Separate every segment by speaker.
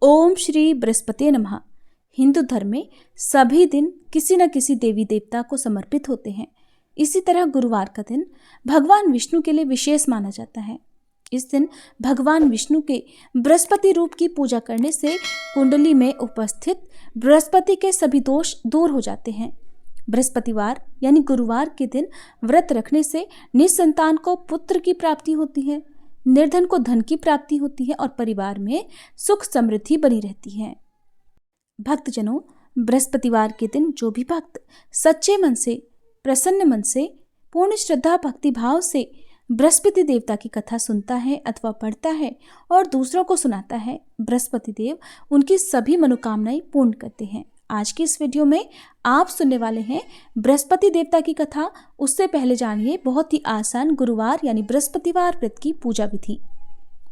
Speaker 1: ओम श्री बृहस्पति नमः। हिंदू धर्म में सभी दिन किसी न किसी देवी देवता को समर्पित होते हैं। इसी तरह गुरुवार का दिन भगवान विष्णु के लिए विशेष माना जाता है। इस दिन भगवान विष्णु के बृहस्पति रूप की पूजा करने से कुंडली में उपस्थित बृहस्पति के सभी दोष दूर हो जाते हैं। बृहस्पतिवार यानी गुरुवार के दिन व्रत रखने से निसंतान को पुत्र की प्राप्ति होती है, निर्धन को धन की प्राप्ति होती है और परिवार में सुख समृद्धि बनी रहती है। भक्तजनों, बृहस्पतिवार के दिन जो भी भक्त सच्चे मन से, प्रसन्न मन से, पूर्ण श्रद्धा भक्ति भाव से बृहस्पति देवता की कथा सुनता है अथवा पढ़ता है और दूसरों को सुनाता है, बृहस्पति देव उनकी सभी मनोकामनाएं पूर्ण करते हैं। आज की इस वीडियो में आप सुनने वाले हैं बृहस्पति देवता की कथा। उससे पहले जानिए बहुत ही आसान गुरुवार यानी बृहस्पतिवार व्रत की पूजा विधि।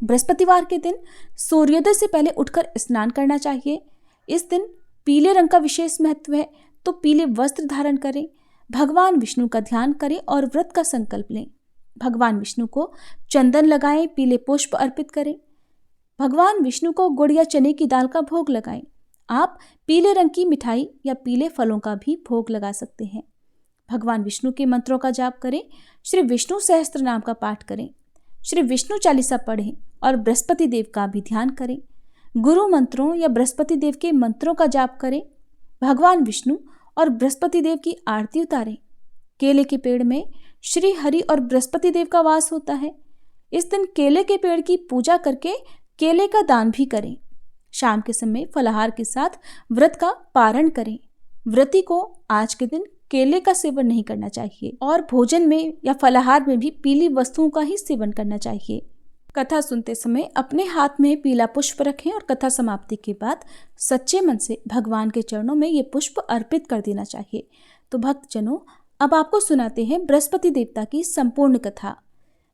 Speaker 1: बृहस्पतिवार के दिन सूर्योदय से पहले उठकर स्नान करना चाहिए। इस दिन पीले रंग का विशेष महत्व है, तो पीले वस्त्र धारण करें, भगवान विष्णु का ध्यान करें और व्रत का संकल्प लें। भगवान विष्णु को चंदन लगाएं, पीले पुष्प अर्पित करें। भगवान विष्णु को गुड़ या चने की दाल का भोग लगाएं। आप पीले रंग की मिठाई या पीले फलों का भी भोग लगा सकते हैं। भगवान विष्णु के मंत्रों का जाप करें, श्री विष्णु सहस्त्र नाम का पाठ करें, श्री विष्णु चालीसा पढ़ें और बृहस्पति देव का भी ध्यान करें। गुरु मंत्रों या बृहस्पति देव के मंत्रों का जाप करें। भगवान विष्णु और बृहस्पति देव की आरती उतारें। केले के पेड़ में श्री हरि और बृहस्पति देव का वास होता है। इस दिन केले के पेड़ की पूजा करके केले का दान भी करें। शाम के समय फलाहार के साथ व्रत का पारण करें। व्रती को आज के दिन केले का सेवन नहीं करना चाहिए और भोजन में या फलाहार में भी पीली वस्तुओं का ही सेवन करना चाहिए। कथा सुनते समय अपने हाथ में पीला पुष्प रखें और कथा समाप्ति के बाद सच्चे मन से भगवान के चरणों में ये पुष्प अर्पित कर देना चाहिए। तो भक्तजनों, अब आपको सुनाते हैं बृहस्पति देवता की संपूर्ण कथा।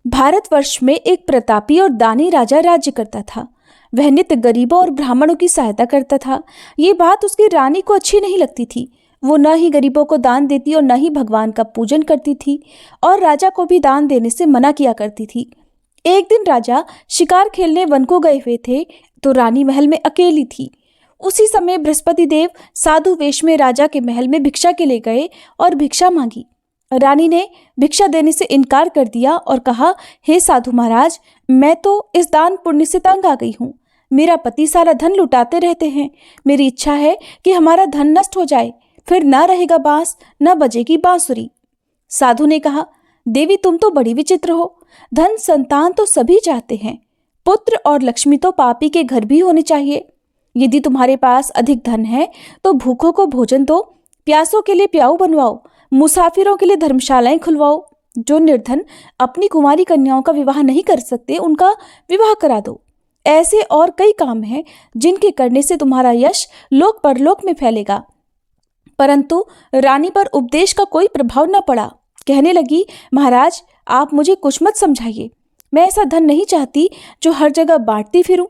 Speaker 1: भारतवर्ष में एक प्रतापी और दानी राजा राज्य करता था। वह नित्य गरीबों और ब्राह्मणों की सहायता करता था। ये बात उसकी रानी को अच्छी नहीं लगती थी। वो न ही गरीबों को दान देती और न ही भगवान का पूजन करती थी और राजा को भी दान देने से मना किया करती थी। एक दिन राजा शिकार खेलने वन को गए हुए थे, तो रानी महल में अकेली थी। उसी समय बृहस्पति देव साधु वेश में राजा के महल में भिक्षा के लिए गए और भिक्षा मांगी। रानी ने भिक्षा देने से इनकार कर दिया और कहा, हे साधु महाराज, मैं तो इस दान पुण्य से तंग आ गई हूँ। मेरा पति सारा धन लुटाते रहते हैं। मेरी इच्छा है कि हमारा धन नष्ट हो जाए, फिर न रहेगा बांस, न बजेगी बांसुरी। साधु ने कहा, देवी तुम तो बड़ी विचित्र हो। धन संतान तो सभी चाहते हैं, पुत्र और लक्ष्मी तो पापी के घर भी होने चाहिए। यदि तुम्हारे पास अधिक धन है तो भूखों को भोजन दो, प्यासों के लिए प्याऊ बनवाओ, मुसाफिरों के लिए धर्मशालाएं खुलवाओ। जो निर्धन अपनी कुमारी कन्याओं का विवाह नहीं कर सकते, उनका विवाह करा दो। ऐसे और कई काम हैं जिनके करने से तुम्हारा यश लोक परलोक में फैलेगा। परंतु रानी पर उपदेश का कोई प्रभाव न पड़ा। कहने लगी, महाराज आप मुझे कुछ मत समझाइए। मैं ऐसा धन नहीं चाहती जो हर जगह बांटती फिरूं।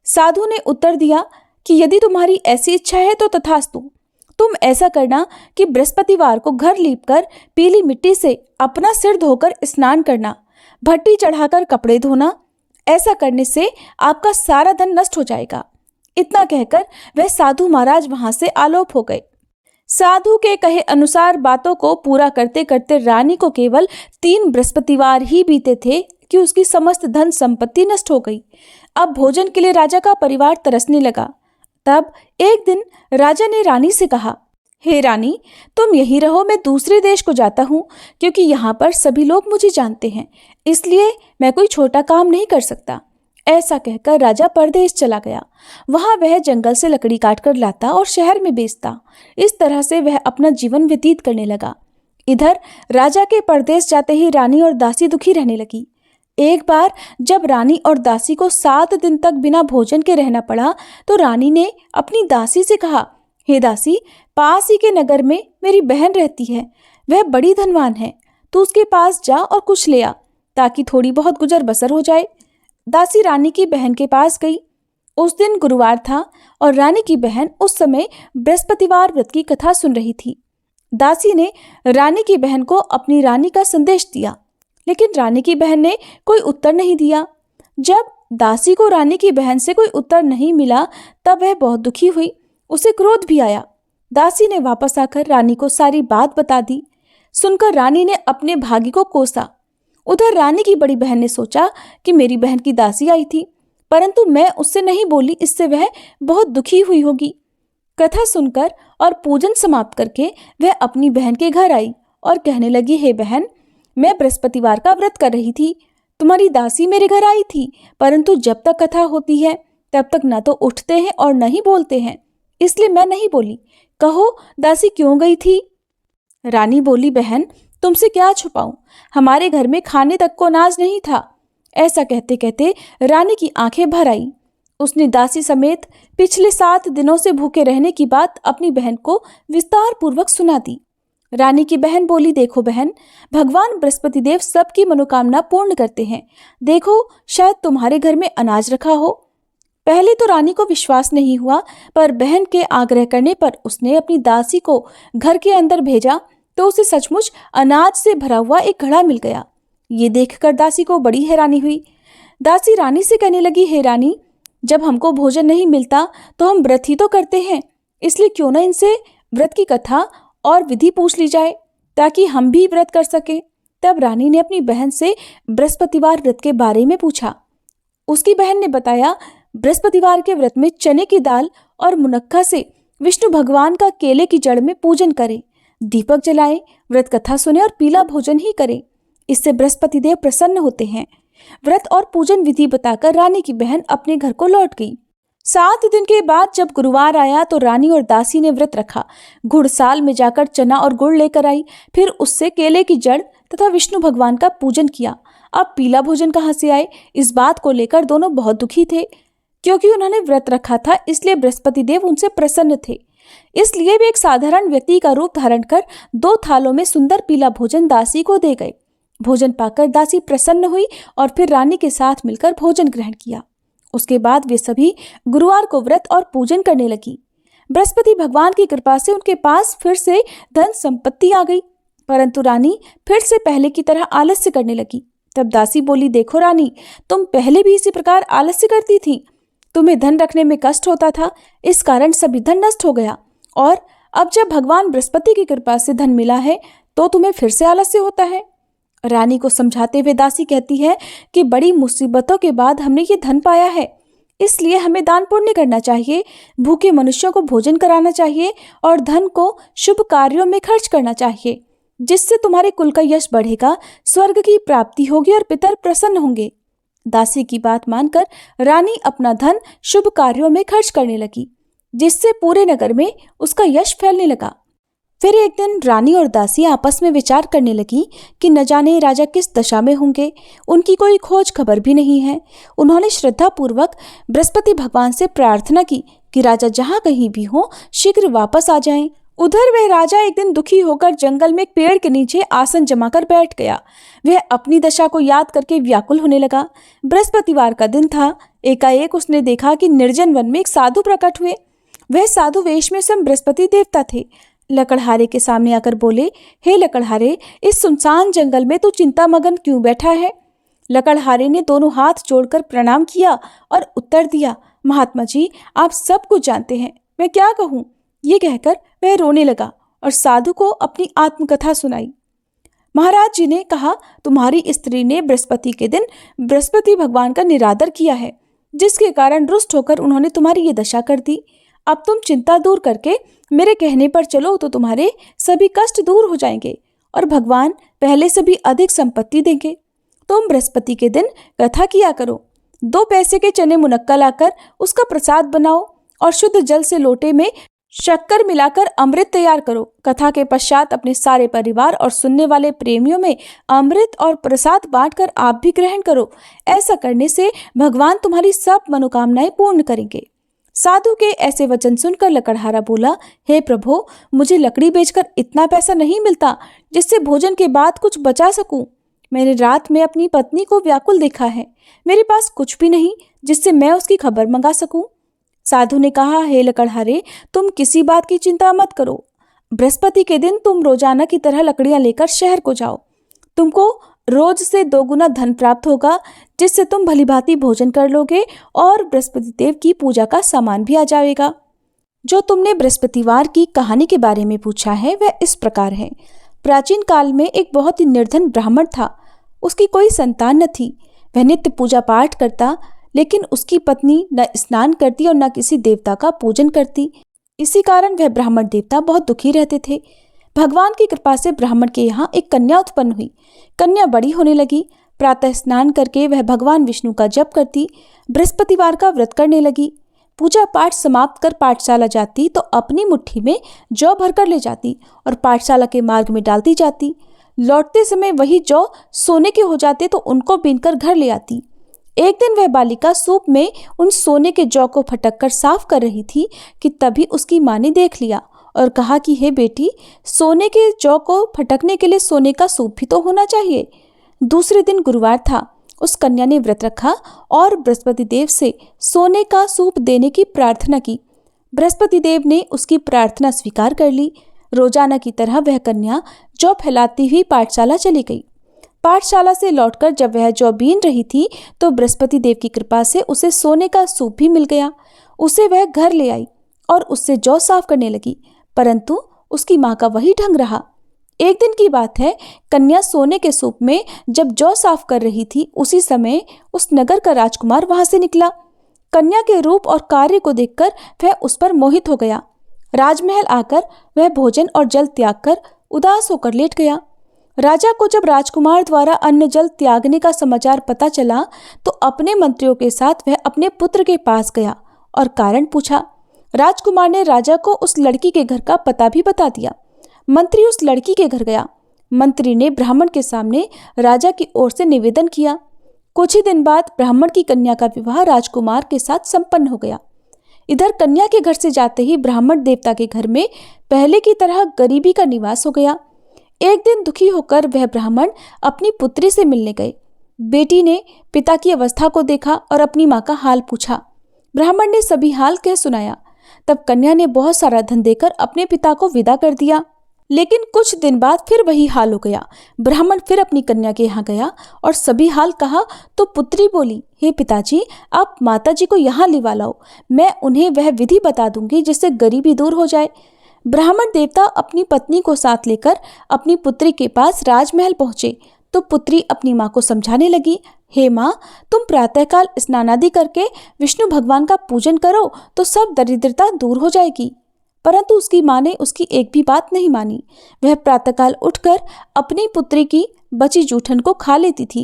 Speaker 1: साधु ने उत्तर दिया कि यदि तुम्हारी ऐसी इच्छा है तो तथास्तु। तुम ऐसा करना कि बृहस्पतिवार को घर लीपकर पीली मिट्टी से अपना सिर धोकर स्नान करना, भट्टी चढ़ाकर कपड़े धोना। ऐसा करने से आपका सारा धन नष्ट हो जाएगा। इतना कहकर वह साधु महाराज वहां से आलोप हो गए। साधु के कहे अनुसार बातों को पूरा करते करते रानी को केवल 3 बृहस्पतिवार ही बीते थे कि उसकी समस्त धन संपत्ति नष्ट हो गई। अब भोजन के लिए राजा का परिवार तरसने लगा। तब एक दिन राजा ने रानी से कहा, हे रानी, तुम यहीं रहो, मैं दूसरे देश को जाता हूँ, क्योंकि यहाँ पर सभी लोग मुझे जानते हैं, इसलिए मैं कोई छोटा काम नहीं कर सकता। ऐसा कहकर राजा परदेश चला गया। वहां वह जंगल से लकड़ी काट कर लाता और शहर में बेचता। इस तरह से वह अपना जीवन व्यतीत करने लगा। इधर राजा के परदेश जाते ही रानी और दासी दुखी रहने लगी। एक बार जब रानी और दासी को 7 दिन तक बिना भोजन के रहना पड़ा, तो रानी ने अपनी दासी से कहा, हे दासी, पास ही के नगर में मेरी बहन रहती है, वह बड़ी धनवान है। तू उसके पास जा और कुछ ले आ, ताकि थोड़ी बहुत गुजर बसर हो जाए। दासी रानी की बहन के पास गई। उस दिन गुरुवार था और रानी की बहन उस समय बृहस्पतिवार व्रत की कथा सुन रही थी। दासी ने रानी की बहन को अपनी रानी का संदेश दिया, लेकिन रानी की बहन ने कोई उत्तर नहीं दिया। जब दासी को रानी की बहन से कोई उत्तर नहीं मिला तब वह बहुत दुखी हुई। उसे क्रोध भी आया। दासी ने वापस आकर रानी को सारी बात बता दी। सुनकर रानी ने अपने भाग्य को कोसा। उधर रानी की बड़ी बहन ने सोचा कि मेरी बहन की दासी आई थी, परंतु मैं उससे नहीं बोली, इससे वह बहुत दुखी हुई होगी। कथा सुनकर और पूजन समाप्त करके वह अपनी बहन के घर आई और कहने लगी, हे बहन, मैं बृहस्पतिवार का व्रत कर रही थी। तुम्हारी दासी मेरे घर आई थी, परंतु जब तक कथा होती है तब तक न तो उठते हैं और न ही बोलते हैं, इसलिए मैं नहीं बोली। कहो दासी क्यों गई थी? रानी बोली, बहन तुमसे क्या छुपाऊं, हमारे घर में खाने तक को अनाज नहीं था। ऐसा कहते कहते रानी की आंखें भर आई। उसने दासी समेत पिछले 7 दिनों से भूखे रहने की बात अपनी बहन को विस्तार पूर्वक सुना दी। रानी की बहन बोली, देखो बहन, भगवान बृहस्पति देव सबकी मनोकामना पूर्ण करते हैं। देखो शायद तुम्हारे घर में अनाज रखा हो। पहले तो रानी को विश्वास नहीं हुआ, पर बहन के आग्रह करने पर उसने अपनी दासी को घर के अंदर भेजा तो उसे सचमुच अनाज से भरा हुआ एक घड़ा मिल गया। ये देखकर दासी को बड़ी हैरानी हुई। दासी रानी से कहने लगी, हे रानी, जब हमको भोजन नहीं मिलता तो हम व्रत ही तो करते हैं, इसलिए क्यों ना इनसे व्रत की कथा और विधि पूछ ली जाए ताकि हम भी व्रत कर सके। तब रानी ने अपनी बहन से बृहस्पतिवार व्रत के बारे में पूछा। उसकी बहन ने बताया, बृहस्पतिवार के व्रत में चने की दाल और मुनक्का से विष्णु भगवान का केले की जड़ में पूजन करें, दीपक जलाएं, व्रत कथा सुने और पीला भोजन ही करें। इससे बृहस्पति देव प्रसन्न होते हैं। व्रत और पूजन विधि बताकर रानी की बहन अपने घर को लौट गई। 7 दिन के बाद जब गुरुवार आया तो रानी और दासी ने व्रत रखा। घुड़साल में जाकर चना और गुड़ लेकर आई, फिर उससे केले की जड़ तथा विष्णु भगवान का पूजन किया। अब पीला भोजन कहाँ से आए, इस बात को लेकर दोनों बहुत दुखी थे। क्योंकि उन्होंने व्रत रखा था, इसलिए बृहस्पति देव उनसे प्रसन्न थे। इसलिए वे एक साधारण व्यक्ति का रूप धारण कर 2 थालों में सुंदर पीला भोजन दासी को दे गए। भोजन पाकर दासी प्रसन्न हुई और फिर रानी के साथ मिलकर भोजन ग्रहण किया। उसके बाद वे सभी गुरुवार को व्रत और पूजन करने लगी। बृहस्पति भगवान की कृपा से उनके पास फिर से धन संपत्ति आ गई, परंतु रानी फिर से पहले की तरह आलस्य करने लगी। तब दासी बोली, देखो रानी, तुम पहले भी इसी प्रकार आलस्य करती थी। तुम्हें धन रखने में कष्ट होता था, इस कारण सभी धन नष्ट हो गया, और अब जब भगवान बृहस्पति की कृपा से धन मिला है तो तुम्हें फिर से आलस्य होता है। रानी को समझाते हुए दासी कहती है कि बड़ी मुसीबतों के बाद हमने ये धन पाया है, इसलिए हमें दान पुण्य करना चाहिए, भूखे मनुष्यों को भोजन कराना चाहिए और धन को शुभ कार्यों में खर्च करना चाहिए, जिससे तुम्हारे कुल का यश बढ़ेगा, स्वर्ग की प्राप्ति होगी और पितर प्रसन्न होंगे। दासी की बात मानकर रानी अपना धन शुभ कार्यों में खर्च करने लगी, जिससे पूरे नगर में उसका यश फैलने लगा। फिर एक दिन रानी और दासी आपस में विचार करने लगी कि न जाने राजा किस दशा में होंगे, उनकी कोई खोज खबर भी नहीं है। उन्होंने श्रद्धा पूर्वक बृहस्पति भगवान से प्रार्थना की कि राजा जहाँ कहीं भी हो शीघ्र वापस आ जाएं। उधर वह राजा एक दिन दुखी होकर जंगल में एक पेड़ के नीचे आसन जमाकर बैठ गया। वह अपनी दशा को याद करके व्याकुल होने लगा। बृहस्पतिवार का दिन था। एकाएक उसने देखा कि निर्जन वन में एक साधु प्रकट हुए। वह साधु वेश में स्वयं बृहस्पति देवता थे। लकड़हारे के सामने आकर बोले, हे लकड़हारे, इस सुनसान जंगल में तू चिंता मगन क्यों बैठा है? लकड़हारे ने दोनों हाथ जोड़कर प्रणाम किया और उत्तर दिया, महात्मा जी, आप सब कुछ जानते हैं, मैं क्या कहूँ? ये कहकर वह रोने लगा और साधु को अपनी आत्मकथा सुनाई। महाराज जी ने कहा, तुम्हारी स्त्री ने बृहस्पति के दिन बृहस्पति भगवान का निरादर किया है, जिसके कारण रुष्ट होकर उन्होंने तुम्हारी ये दशा कर दी। अब तुम चिंता दूर करके मेरे कहने पर चलो तो तुम्हारे सभी कष्ट दूर हो जाएंगे और भगवान पहले से भी अधिक संपत्ति देंगे। तुम बृहस्पति के दिन कथा किया करो। 2 पैसे के चने मुनक्का लाकर उसका प्रसाद बनाओ और शुद्ध जल से लोटे में शक्कर मिलाकर अमृत तैयार करो। कथा के पश्चात अपने सारे परिवार और सुनने वाले प्रेमियों में अमृत और प्रसाद बांटकर आप भी ग्रहण करो। ऐसा करने से भगवान तुम्हारी सब मनोकामनाएं पूर्ण करेंगे। साधु के ऐसे वचन सुनकर लकड़हारा बोला, हे प्रभु, मुझे लकड़ी बेचकर इतना पैसा नहीं मिलता जिससे भोजन के बाद कुछ बचा सकूं। मैंने रात में अपनी पत्नी को व्याकुल देखा है। मेरे पास कुछ भी नहीं जिससे मैं उसकी खबर मंगा सकूं। साधु ने कहा, हे लकड़हारे, तुम किसी बात की चिंता मत करो। बृहस्पति के दिन तुम रोजाना की तरह लकड़ियां लेकर शहर को जाओ। तुमको रोज से 2 गुना धन प्राप्त होगा, जिससे तुम भलीभांति भोजन कर लोगे और बृहस्पति देव की पूजा का सामान भी आ जाएगा। जो तुमने बृहस्पतिवार की कहानी के बारे में पूछा है वह इस प्रकार है। प्राचीन काल में एक बहुत ही निर्धन ब्राह्मण था। उसकी कोई संतान न थी। वह नित्य पूजा पाठ करता, लेकिन उसकी पत्नी न स्नान करती और न किसी देवता का पूजन करती। इसी कारण वह ब्राह्मण देवता बहुत दुखी रहते थे। भगवान की कृपा से ब्राह्मण के यहाँ एक कन्या उत्पन्न हुई। कन्या बड़ी होने लगी। प्रातः स्नान करके वह भगवान विष्णु का जप करती, बृहस्पतिवार का व्रत करने लगी। पूजा पाठ समाप्त कर पाठशाला जाती तो अपनी मुट्ठी में जौ भरकर ले जाती और पाठशाला के मार्ग में डालती जाती। लौटते समय वही जौ सोने के हो जाते तो उनको बीनकर घर ले आती। एक दिन वह बालिका सूप में उन सोने के जौ को फटक कर साफ कर रही थी कि तभी उसकी माँ ने देख लिया और कहा कि हे बेटी, सोने के जौ को फटकने के लिए सोने का सूप भी तो होना चाहिए। दूसरे दिन गुरुवार था। उस कन्या ने व्रत रखा और बृहस्पति देव से सोने का सूप देने की प्रार्थना की। बृहस्पति देव ने उसकी प्रार्थना स्वीकार कर ली। रोजाना की तरह वह कन्या जौ फैलाती हुई पाठशाला चली गई। पाठशाला से लौटकर जब वह जौ बीन रही थी तो बृहस्पति देव की कृपा से उसे सोने का सूप भी मिल गया। उसे वह घर ले आई और उससे जौ साफ करने लगी, परंतु उसकी माँ का वही ढंग रहा। एक दिन की बात है, कन्या सोने के सूप में जब जौ साफ कर रही थी, उसी समय उस नगर का राजकुमार वहां से निकला। कन्या के रूप और कार्य को देखकर वह उस पर मोहित हो गया। राजमहल आकर वह भोजन और जल त्याग कर उदास होकर लेट गया। राजा को जब राजकुमार द्वारा अन्न जल त्यागने का समाचार पता चला तो अपने मंत्रियों के साथ वह अपने पुत्र के पास गया और कारण पूछा। राजकुमार ने राजा को उस लड़की के घर का पता भी बता दिया। मंत्री उस लड़की के घर गया। मंत्री ने ब्राह्मण के सामने राजा की ओर से निवेदन किया। कुछ ही दिन बाद ब्राह्मण की कन्या का विवाह राजकुमार के साथ संपन्न हो गया। इधर कन्या के घर से जाते ही ब्राह्मण देवता के घर में पहले की तरह गरीबी का निवास हो गया। एक दिन दुखी होकर वह ब्राह्मण अपनी पुत्री से मिलने गए। बेटी ने पिता की अवस्था को देखा और अपनी माँ का हाल पूछा। ब्राह्मण ने सभी हाल कह सुनाया। तब कन्या ने बहुत सारा धन देकर अपने पिता को विदा कर दिया। लेकिन कुछ दिन बाद फिर वही हाल हो गया। ब्राह्मण फिर अपनी कन्या के यहाँ गया और सभी हाल कहा तो पुत्री बोली, हे पिताजी, आप माताजी को यहाँ लिवा लाओ, मैं उन्हें वह विधि बता दूंगी जिससे गरीबी दूर हो जाए। ब्राह्मण देवता अपनी पत्नी को साथ लेकर अपनी पुत्री के पास राजमहल पहुंचे तो पुत्री अपनी माँ को समझाने लगी, हे माँ, तुम प्रातःकाल स्नानादि करके विष्णु भगवान का पूजन करो तो सब दरिद्रता दूर हो जाएगी। परंतु उसकी माँ ने उसकी एक भी बात नहीं मानी। वह प्रातःकाल उठकर अपनी पुत्री की बची जूठन को खा लेती थी।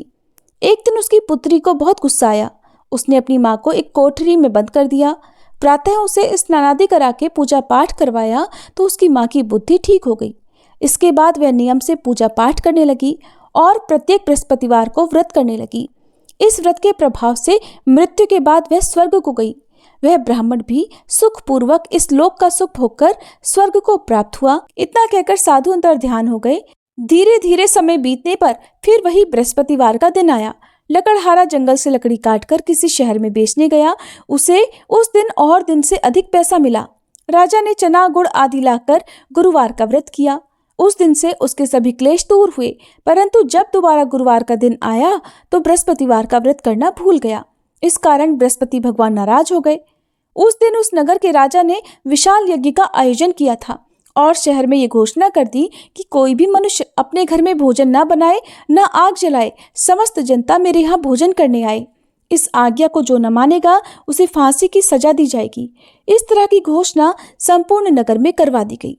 Speaker 1: एक दिन उसकी पुत्री को बहुत गुस्सा आया। उसने अपनी माँ को एक कोठरी में बंद कर दिया। प्रातः उसे स्नानादि करा के पूजा पाठ करवाया तो उसकी माँ की बुद्धि ठीक हो गई। इसके बाद वह नियम से पूजा पाठ करने लगी और प्रत्येक बृहस्पतिवार को व्रत करने लगी। इस व्रत के प्रभाव से मृत्यु के बाद वह स्वर्ग को गई। वह ब्राह्मण भी सुखपूर्वक इस लोक का सुख भोगकर स्वर्ग को प्राप्त हुआ। इतना कहकर साधु अंतर ध्यान हो गए। धीरे धीरे समय बीतने पर फिर वही बृहस्पतिवार का दिन आया। लकड़हारा जंगल से लकड़ी काटकर किसी शहर में बेचने गया। उसे उस दिन और दिन से अधिक पैसा मिला। राजा ने चना गुड़ आदि लाकर गुरुवार का व्रत किया। उस दिन से उसके सभी क्लेश दूर हुए। परंतु जब दोबारा गुरुवार का दिन आया तो बृहस्पतिवार का व्रत करना भूल गया। इस कारण बृहस्पति भगवान नाराज हो गए। उस दिन उस नगर के राजा ने विशाल यज्ञ का आयोजन किया था और शहर में ये घोषणा कर दी कि कोई भी मनुष्य अपने घर में भोजन न बनाए, न आग जलाए। समस्त जनता मेरे यहाँ भोजन करने आए। इस आज्ञा को जो न मानेगा उसे फांसी की सजा दी जाएगी। इस तरह की घोषणा संपूर्ण नगर में करवा दी गई।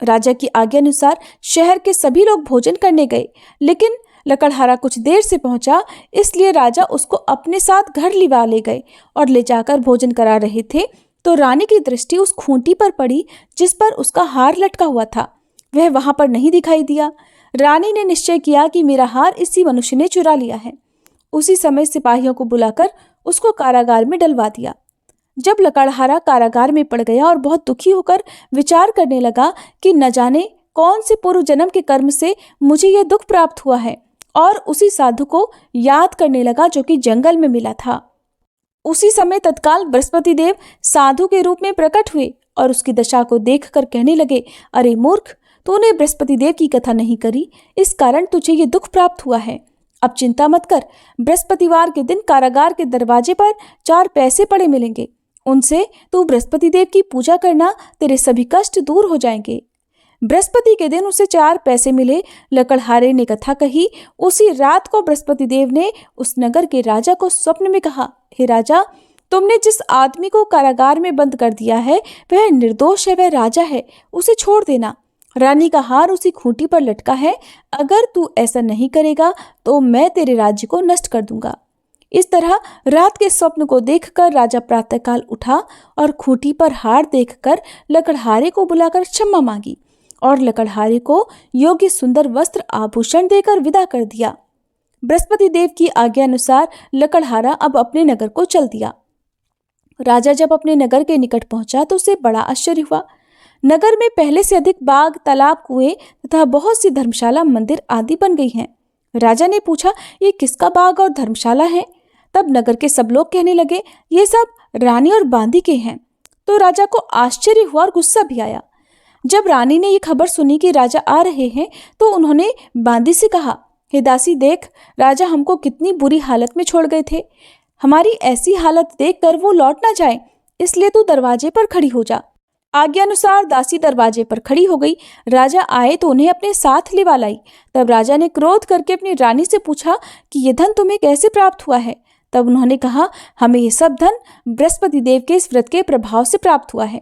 Speaker 1: राजा की आज्ञा अनुसार शहर के सभी लोग भोजन करने गए, लेकिन लकड़हारा कुछ देर से पहुंचा, इसलिए राजा उसको अपने साथ घर लिवा ले गए और ले जाकर भोजन करा रहे थे तो रानी की दृष्टि उस खूंटी पर पड़ी जिस पर उसका हार लटका हुआ था। वह वहां पर नहीं दिखाई दिया। रानी ने निश्चय किया कि मेरा हार इसी मनुष्य ने चुरा लिया है। उसी समय सिपाहियों को बुलाकर उसको कारागार में डलवा दिया। जब लकड़हारा कारागार में पड़ गया और बहुत दुखी होकर विचार करने लगा कि न जाने कौन से पूर्व जन्म के कर्म से मुझे यह दुख प्राप्त हुआ है, और उसी साधु को याद करने लगा जो कि जंगल में मिला था। उसी समय तत्काल बृहस्पति देव साधु के रूप में प्रकट हुए और उसकी दशा को देखकर कहने लगे, अरे मूर्ख, तूने बृहस्पति देव की कथा नहीं करी, इस कारण तुझे ये दुख प्राप्त हुआ है। अब चिंता मत कर, बृहस्पतिवार के दिन कारागार के दरवाजे पर 4 पैसे पड़े मिलेंगे। उनसे तू बृहस्पति देव की पूजा करना, तेरे सभी कष्ट दूर हो जाएंगे। बृहस्पति के दिन उसे 4 पैसे मिले। लकड़हारे ने कथा कही। उसी रात को बृहस्पति देव ने उस नगर के राजा को स्वप्न में कहा, हे राजा, तुमने जिस आदमी को कारागार में बंद कर दिया है वह निर्दोष है, वह राजा है, उसे छोड़ देना। रानी का हार उसी खूंटी पर लटका है। अगर तू ऐसा नहीं करेगा तो मैं तेरे राज्य को नष्ट कर दूंगा। इस तरह रात के स्वप्न को देखकर राजा प्रातःकाल उठा और खूंटी पर हार देखकर लकड़हारे को बुलाकर क्षमा मांगी और लकड़हारे को योग्य सुंदर वस्त्र आभूषण देकर विदा कर दिया। बृहस्पति देव की आज्ञा अनुसार लकड़हारा अब अपने नगर को चल दिया। राजा जब अपने नगर के निकट पहुंचा तो उसे बड़ा आश्चर्य हुआ। नगर में पहले से अधिक बाग, तालाब, कुएं तथा बहुत सी धर्मशाला, मंदिर आदि बन गई हैं। राजा ने पूछा, ये किसका बाग और धर्मशाला है? तब नगर के सब लोग कहने लगे, ये सब रानी और बांदी के हैं। तो राजा को आश्चर्य हुआ और गुस्सा भी आया। जब रानी ने ये खबर सुनी कि राजा आ रहे हैं तो उन्होंने बांदी से कहा, हे दासी, देख, राजा हमको कितनी बुरी हालत में छोड़ गए थे। हमारी ऐसी हालत देखकर वो लौट ना जाए, इसलिए तू दरवाजे पर खड़ी हो जा। आज्ञा अनुसार दासी दरवाजे पर खड़ी हो गई। राजा आए तो उन्हें अपने साथ लिवा लाई। तब राजा ने क्रोध करके अपनी रानी से पूछा कि ये धन तुम्हें कैसे प्राप्त हुआ है? तब उन्होंने कहा, हमें ये सब धन बृहस्पति देव के इस व्रत के प्रभाव से प्राप्त हुआ है।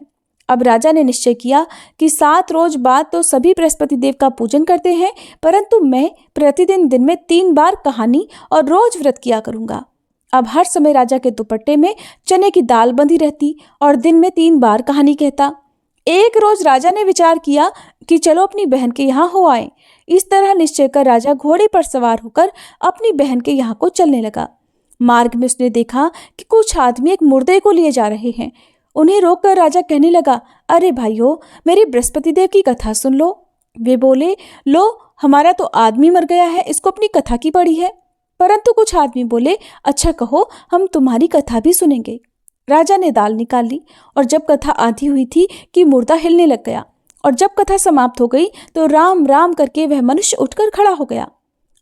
Speaker 1: अब राजा ने निश्चय किया कि 7 रोज बाद तो सभी बृहस्पति देव का पूजन करते हैं, परंतु मैं प्रतिदिन दिन में 3 बार कहानी और रोज व्रत किया करूंगा। अब हर समय राजा के दुपट्टे में चने की दाल बंधी रहती और दिन में 3 बार कहानी कहता। एक रोज राजा ने विचार किया कि चलो अपनी बहन के यहाँ हो आए। इस तरह निश्चय कर राजा घोड़े पर सवार होकर अपनी बहन के यहाँ को चलने लगा। मार्ग में उसने देखा कि कुछ आदमी एक मुर्दे को लिए जा रहे हैं। उन्हें रोककर राजा कहने लगा, अरे भाइयों, मेरी बृहस्पति देव की कथा सुन लो। वे बोले, लो, हमारा तो आदमी मर गया है, इसको अपनी कथा की पड़ी है। परंतु कुछ आदमी बोले, अच्छा कहो, हम तुम्हारी कथा भी सुनेंगे। राजा ने दाल निकाल ली और जब कथा आधी हुई थी कि मुर्दा हिलने लग गया और जब कथा समाप्त हो गई तो राम राम करके वह मनुष्य उठकर खड़ा हो गया।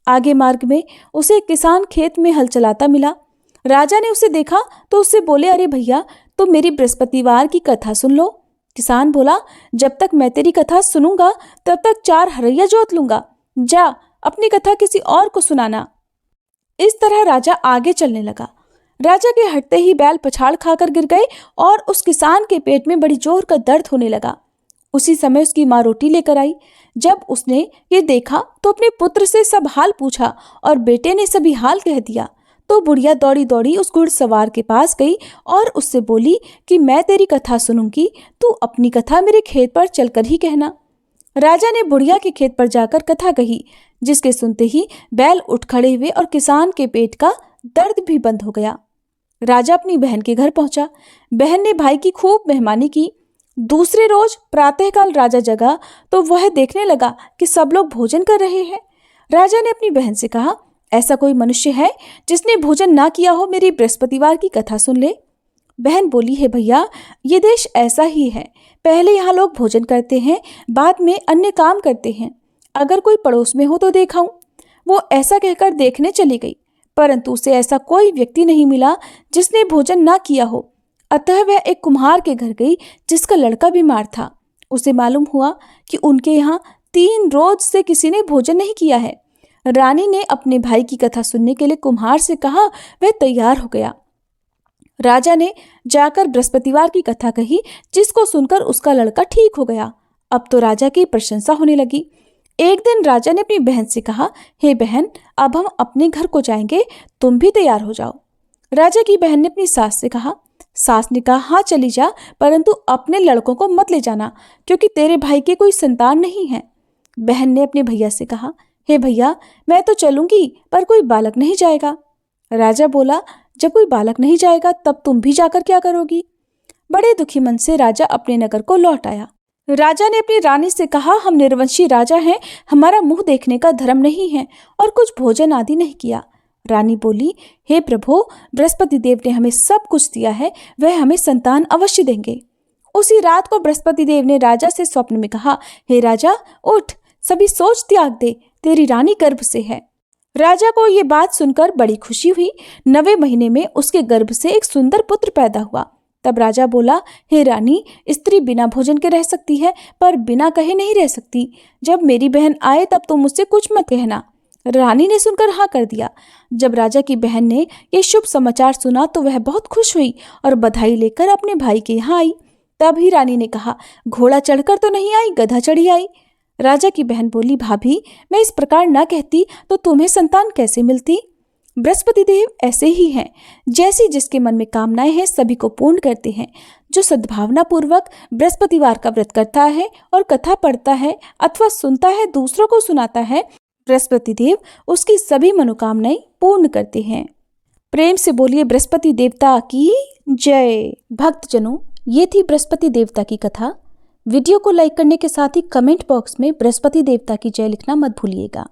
Speaker 1: आगे मार्ग में उसे एक किसान खेत में हल चलाता मिला। राजा ने उसे देखा तो उससे बोले, अरे भैया, तुम मेरी बृहस्पतिवार की कथा सुन लो। किसान बोला, जब तक मैं तेरी कथा सुनूंगा तब तक 4 हरैया जोत लूंगा। जा, अपनी कथा किसी और को सुनाना। इस तरह राजा आगे चलने लगा। राजा के हटते ही बैल पछाड़ खाकर गिर गए और उस किसान के पेट में बड़ी जोर का दर्द होने लगा। उसी समय उसकी माँ रोटी लेकर आई। जब उसने ये देखा तो अपने पुत्र से सब हाल पूछा और बेटे ने सभी हाल कह दिया। तो बुढ़िया दौड़ी दौड़ी उस घुड़सवार के पास गई और उससे बोली कि मैं तेरी कथा सुनूंगी, तू अपनी कथा मेरे खेत पर चलकर ही कहना। राजा ने बुढ़िया के खेत पर जाकर कथा कही, जिसके सुनते ही बैल उठ खड़े हुए और किसान के पेट का दर्द भी बंद हो गया। राजा अपनी बहन के घर पहुंचा। बहन ने भाई की खूब मेहमानी की। दूसरे रोज प्रातःकाल राजा जगा तो वह देखने लगा कि सब लोग भोजन कर रहे हैं। राजा ने अपनी बहन से कहा, ऐसा कोई मनुष्य है जिसने भोजन ना किया हो? मेरी बृहस्पतिवार की कथा सुन ले। बहन बोली, है भैया, ये देश ऐसा ही है। पहले यहाँ लोग भोजन करते हैं, बाद में अन्य काम करते हैं। अगर कोई पड़ोस में हो तो देखाऊं। वो ऐसा कहकर देखने चली गई, परंतु उसे ऐसा कोई व्यक्ति नहीं मिला जिसने भोजन ना किया हो। अतः वह एक कुम्हार के घर गई जिसका लड़का बीमार था। उसे मालूम हुआ कि उनके यहाँ 3 रोज से किसी ने भोजन नहीं किया है। रानी ने अपने भाई की कथा सुनने के लिए कुम्हार से कहा। वह तैयार हो गया। राजा ने जाकर बृहस्पतिवार की कथा कही, जिसको सुनकर उसका लड़का ठीक हो गया। अब तो राजा की प्रशंसा होने लगी। एक दिन राजा ने अपनी बहन से कहा, हे बहन, अब हम अपने घर को जाएंगे, तुम भी तैयार हो जाओ। राजा की बहन ने अपनी सास से कहा। सास ने कहा, हाँ चली जा, परंतु अपने लड़कों को मत ले जाना, क्योंकि तेरे भाई के कोई संतान नहीं है। बहन ने अपने भैया से कहा, हे भैया, मैं तो चलूंगी, पर कोई बालक नहीं जाएगा। राजा बोला, जब कोई बालक नहीं जाएगा तब तुम भी जाकर क्या करोगी? बड़े दुखी मन से राजा अपने नगर को लौट आया। राजा ने अपनी रानी से कहा, हम निर्वंशी राजा हैं, हमारा मुंह देखने का धर्म नहीं है और कुछ भोजन आदि नहीं किया। रानी बोली, हे प्रभु, बृहस्पति देव ने हमें सब कुछ दिया है, वह हमें संतान अवश्य देंगे। उसी रात को बृहस्पति देव ने राजा से स्वप्न में कहा, हे राजा, उठ, सभी सोच त्याग दे, तेरी रानी गर्भ से है। राजा को ये बात सुनकर बड़ी खुशी हुई। 9वें महीने में उसके गर्भ से एक सुंदर पुत्र पैदा हुआ। तब राजा बोला, हे रानी, स्त्री बिना भोजन के रह सकती है पर बिना कहे नहीं रह सकती। जब मेरी बहन आए तब तुम मुझसे कुछ मत कहना। रानी ने सुनकर हाँ कर दिया। जब राजा की बहन ने ये शुभ समाचार सुना तो वह बहुत खुश हुई और बधाई लेकर अपने भाई के यहाँ आई। तभी रानी ने कहा, घोड़ा चढ़कर तो नहीं आई, गधा चढ़ी आई। राजा की बहन बोली, भाभी, मैं इस प्रकार ना कहती तो तुम्हें संतान कैसे मिलती। बृहस्पति देव ऐसे ही हैं, जैसी जिसके मन में कामनाएं हैं सभी को पूर्ण करते हैं। जो सद्भावना पूर्वक बृहस्पतिवार का व्रत करता है और कथा पढ़ता है अथवा सुनता है, दूसरों को सुनाता है, बृहस्पति देव उसकी सभी मनोकामनाएं पूर्ण करते हैं। प्रेम से बोलिए बृहस्पति देवता की जय। भक्तजनों, ये थी बृहस्पति देवता की कथा। वीडियो को लाइक करने के साथ ही कमेंट बॉक्स में बृहस्पति देवता की जय लिखना मत भूलिएगा।